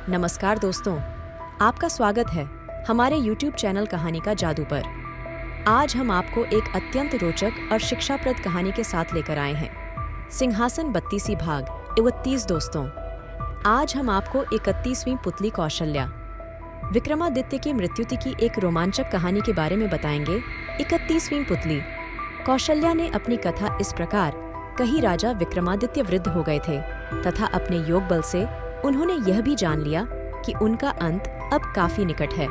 नमस्कार दोस्तों, आपका स्वागत है हमारे YouTube चैनल कहानी का जादू पर। आज हम आपको एक अत्यंत रोचक और शिक्षाप्रद कहानी के साथ लेकर आए हैं। सिंहासन 32 भाग 31। दोस्तों, आज हम आपको 31वीं पुतली कौशल्या विक्रमादित्य की मृत्युति की एक रोमांचक कहानी के बारे में बताएंगे। 31वीं पुतली कौशल्या ने अपनी कथा इस प्रकार कही। राजा विक्रमादित्य वृद्ध हो गए थे तथा अपने योग बल से उन्होंने यह भी जान लिया कि उनका अंत अब काफी निकट है।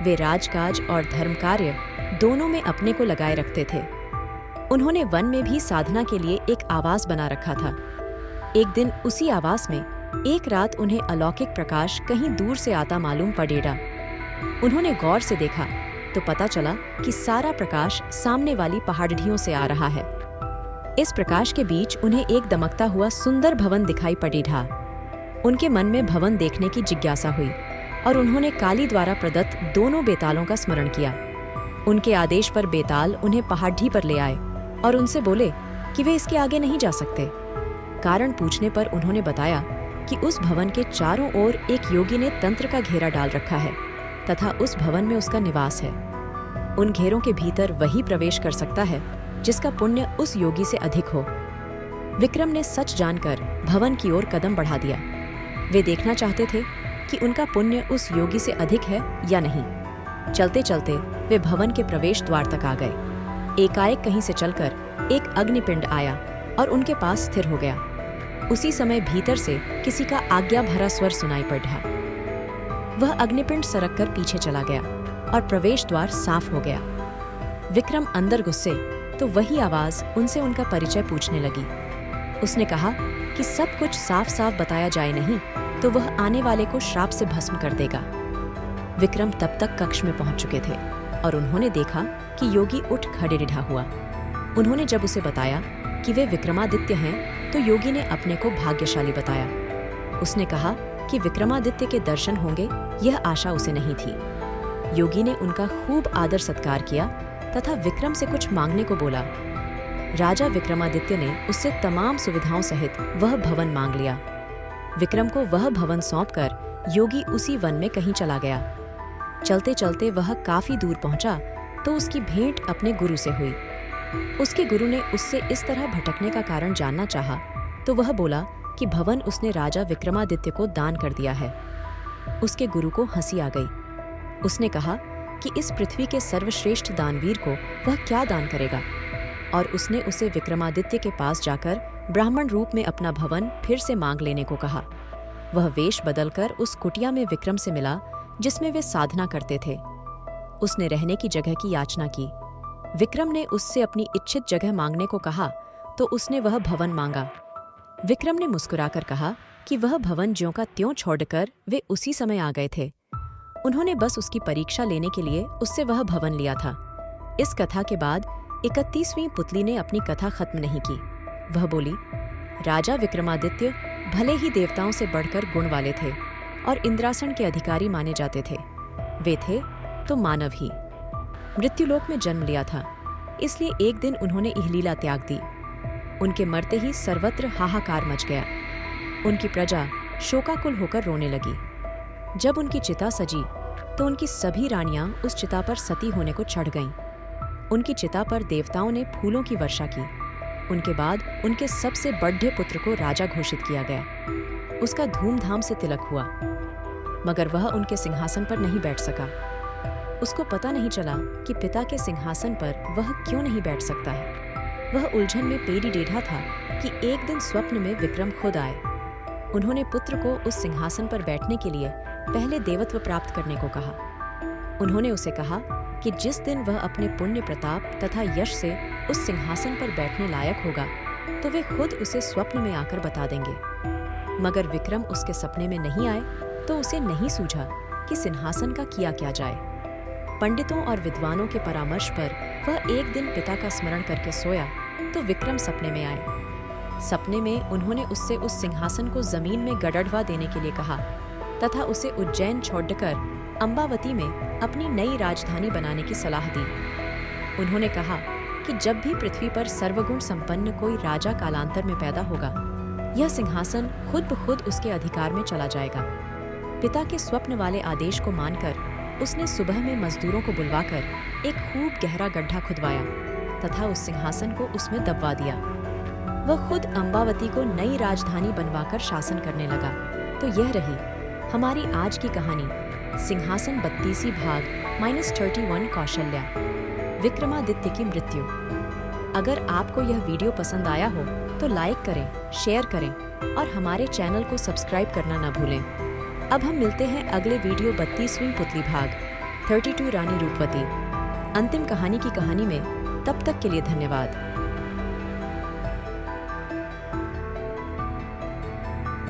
वे राजकाज और धर्म कार्य दोनों में अपने को लगाए रखते थे। उन्होंने वन में भी साधना के लिए एक आवास बना रखा था। एक दिन उसी आवास में एक रात उन्हें अलौकिक प्रकाश कहीं दूर से आता मालूम पड़ेगा। उन्होंने गौर से देखा तो पता चला कि सारा प्रकाश सामने वाली पहाड़ियों से आ रहा है। इस प्रकाश के बीच उन्हें एक दमकता हुआ सुंदर भवन दिखाई पड़ेगा। उनके मन में भवन देखने की जिज्ञासा हुई और उन्होंने काली द्वारा प्रदत्त दोनों बेतालों का स्मरण किया। उनके आदेश पर बेताल उन्हें पहाड़ी पर ले आए और उनसे बोले कि वे इसके आगे नहीं जा सकते। कारण पूछने पर उन्होंने बताया कि उस भवन के चारों ओर एक योगी ने तंत्र का घेरा डाल रखा है तथा उस भवन में उसका निवास है। उन घेरों के भीतर वही प्रवेश कर सकता है जिसका पुण्य उस योगी से अधिक हो। विक्रम ने सच जानकर भवन की ओर कदम बढ़ा दिया। वे देखना चाहते थे कि उनका पुण्य उस योगी से अधिक है या नहीं। चलते चलते वे भवन के प्रवेश द्वार तक आ गए। एकाएक कहीं से चलकर एक अग्निपिंड आया और उनके पास स्थिर हो गया। उसी समय भीतर से किसी का आज्ञा भरा स्वर सुनाई पड़ रहा। वह अग्निपिंड सरक कर पीछे चला गया और प्रवेश द्वार साफ हो गया। विक्रम अंदर घुसे तो वही आवाज उनसे उनका परिचय पूछने लगी। उसने कहा कि सब कुछ साफ साफ बताया जाए नहीं तो वह आने वाले को श्राप से भस्म कर देगा। विक्रम तब तक कक्ष में पहुंच चुके थे और उन्होंने देखा कि योगी उठ खड़े रिढ़ा हुआ। उन्होंने जब उसे बताया कि वे विक्रमादित्य हैं तो योगी ने अपने को भाग्यशाली बताया। उसने कहा कि विक्रमादित्य के दर्शन होंगे यह आशा उसे नहीं थी। योगी ने उनका खूब आदर सत्कार किया तथा विक्रम से कुछ मांगने को बोला। राजा विक्रमादित्य ने उससे तमाम सुविधाओं सहित वह भवन मांग लिया। विक्रम को वह भवन सौंपकर योगी उसी वन में कहीं चला गया। चलते चलते वह काफी दूर पहुंचा तो उसकी भेंट अपने गुरु से हुई। उसके गुरु ने उससे इस तरह भटकने का कारण जानना चाहा तो वह बोला कि भवन उसने राजा विक्रमादित्य को दान कर दिया है। उसके गुरु को हंसी आ गई। उसने कहा कि इस पृथ्वी के सर्वश्रेष्ठ दानवीर को वह क्या दान करेगा, और उसने उसे विक्रमादित्य के पास जाकर ब्राह्मण रूप में अपना भवन फिर से मांग लेने को कहा। वह वेश बदलकर उस कुटिया में विक्रम से मिला जिसमें वे साधना करते थे। उसने रहने की जगह की याचना की। विक्रम ने उससे अपनी इच्छित जगह मांगने को कहा तो उसने वह भवन मांगा। विक्रम ने मुस्कुराकर कहा कि वह भवन ज्यों का त्यों छोड़कर वे उसी समय आ गए थे। उन्होंने बस उसकी परीक्षा लेने के लिए उससे वह भवन लिया था। इस कथा के बाद 31वीं पुतली ने अपनी कथा खत्म नहीं की। वह बोली, राजा विक्रमादित्य भले ही देवताओं से बढ़कर गुण वाले थे और इंद्रासन के अधिकारी माने जाते थे। वे थे तो मानव ही। मृत्युलोक में जन्म लिया था, इसलिए एक दिन उन्होंने इहलीला त्याग दी। उनके मरते ही सर्वत्र हाहाकार मच गया। उनकी प्रजा शोकाकुल होकर रोने लगी। जब उनकी चिता सजी तो उनकी सभी रानियां उस चिता पर सती होने को चढ़ गईं। उनकी चिता पर देवताओं ने फूलों की वर्षा की। उनके बाद उनके सबसे बड़े पुत्र को राजा घोषित किया गया। उसका धूमधाम से तिलक हुआ, मगर वह उनके सिंहासन पर नहीं बैठ सका। उसको पता नहीं चला कि पिता के सिंहासन पर वह क्यों नहीं बैठ सकता है। वह उलझन में पेड़ी टेढ़ा था कि एक दिन स्वप्न में विक्रम खुद आए। उन्होंने पुत्र को उस सिंहासन पर बैठने के लिए पहले देवत्व प्राप्त करने को कहा। उन्होंने उसे कहा कि जिस दिन वह अपने पुण्य प्रताप तथा यश से उस सिंहासन पर बैठने लायक होगा तो वे खुद उसे स्वप्न में आकर बता देंगे। मगर विक्रम उसके सपने में नहीं आए तो उसे नहीं सूझा कि सिंहासन का किया क्या जाए। पंडितों और विद्वानों के परामर्श पर वह एक दिन पिता का स्मरण करके सोया तो विक्रम सपने में आए। सपने में उन्होंने उससे उस सिंहासन को जमीन में गड़ढ़वा देने के लिए कहा तथा उसे उज्जैन छोड़कर अम्बावती में अपनी नई राजधानी बनाने की सलाह दी। उन्होंने कहा कि जब भी पृथ्वी पर सर्वगुण संपन्न कोई राजा कालांतर में पैदा होगा, यह सिंहासन खुद ब खुद उसके अधिकार में चला जाएगा। पिता के स्वप्न वाले आदेश को मानकर उसने सुबह में मजदूरों को बुलवाकर एक खूब गहरा गड्ढा खुदवाया तथा उस सिंहासन को उसमें दबवा दिया। वह खुद अम्बावती को नई राजधानी बनवाकर शासन करने लगा। तो यह रही हमारी आज की कहानी, सिंहासन बत्तीसी भाग -31 कौशल्या, विक्रमादित्य की मृत्यु। अगर आपको यह वीडियो पसंद आया हो तो लाइक करें, शेयर करें और हमारे चैनल को सब्सक्राइब करना न भूलें। अब हम मिलते हैं अगले वीडियो 32वीं पुतली भाग 32 रानी रूपवती, अंतिम कहानी की कहानी में। तब तक के लिए धन्यवाद।